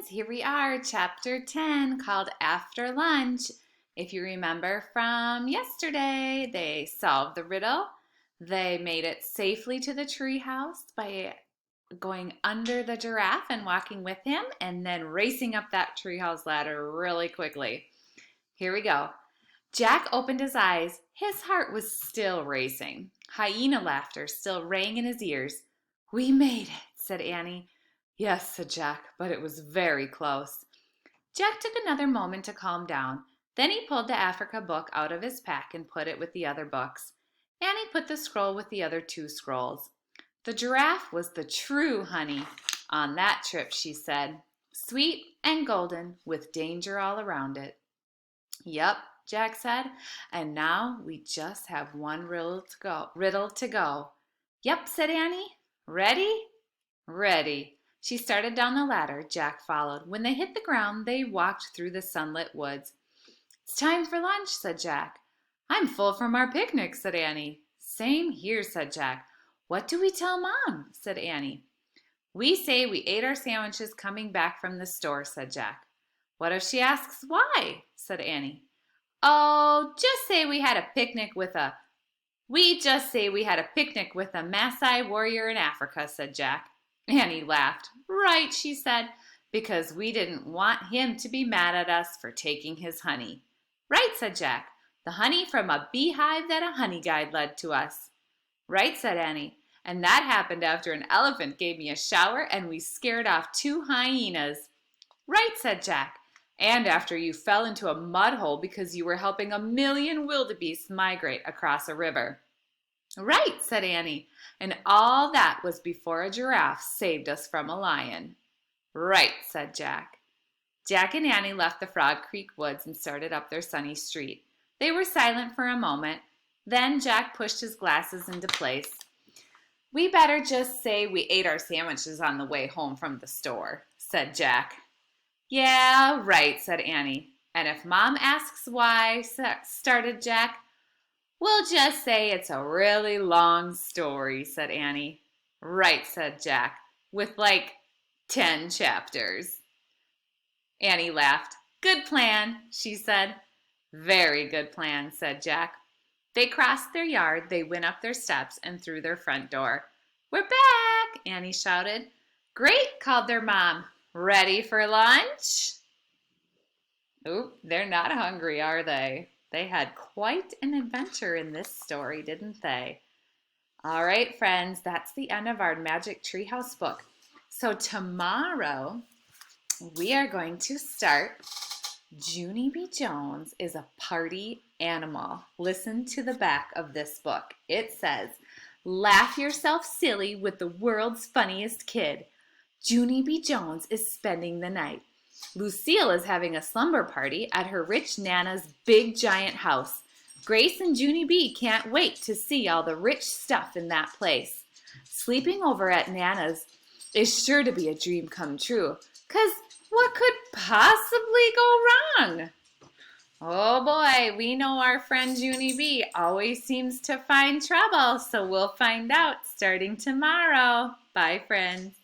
friends, here we are, chapter 10, called After Lunch. If you remember from yesterday, they solved the riddle. They made it safely to the treehouse by going under the giraffe and walking with him, and then racing up that treehouse ladder really quickly. Here we go. Jack opened his eyes. His heart was still racing. Hyena laughter still rang in his ears. "We made it," said Annie. "Yes," said Jack, "but it was very close." Jack took another moment to calm down. Then he pulled the Africa book out of his pack and put it with the other books. Annie put the scroll with the other two scrolls. The giraffe was the true honey on that trip, she said. Sweet and golden, with danger all around it. "Yep," Jack said, "and now we just have one riddle to go." "Yep," said Annie. "Ready?" "Ready." She started down the ladder. Jack followed. When they hit the ground, they walked through the sunlit woods. "It's time for lunch," said Jack. "I'm full from our picnic," said Annie. "Same here," said Jack. "What do we tell Mom?" said Annie. "We say we ate our sandwiches coming back from the store," said Jack. "What if she asks why?" said Annie. Just say we had a picnic with a Maasai warrior in Africa," said Jack. Annie laughed. "Right," she said, "because we didn't want him to be mad at us for taking his honey." "Right," said Jack. "The honey from a beehive that a honey guide led to us." "Right," said Annie. "And that happened after an elephant gave me a shower and we scared off 2 hyenas." "Right," said Jack. "And after you fell into a mud hole because you were helping 1,000,000 wildebeest migrate across a river." "Right," said Annie. "And all that was before a giraffe saved us from a lion." "Right," said Jack. Jack and Annie left the Frog Creek woods and started up their sunny street. They were silent for a moment. Then Jack pushed his glasses into place. "We better just say we ate our sandwiches on the way home from the store," said Jack. "Yeah, right," said Annie. "And if Mom asks why," started Jack. "We'll just say it's a really long story," said Annie. "Right," said Jack, "with like 10 chapters." Annie laughed. "Good plan," she said. "Very good plan," said Jack. They crossed their yard, they went up their steps and through their front door. "We're back," Annie shouted. "Great," called their mom. "Ready for lunch?" Oop, they're not hungry, are they? They had quite an adventure in this story, didn't they? All right, friends, that's the end of our Magic Treehouse book. So tomorrow, we are going to start Junie B. Jones is a party animal. Listen to the back of this book. It says, "Laugh yourself silly with the world's funniest kid. Junie B. Jones is spending the night. Lucille is having a slumber party at her rich Nana's big giant house. Grace and Junie B. can't wait to see all the rich stuff in that place. Sleeping over at Nana's is sure to be a dream come true, 'cause what could possibly go wrong?" Oh boy, we know our friend Junie B. always seems to find trouble, so we'll find out starting tomorrow. Bye, friends.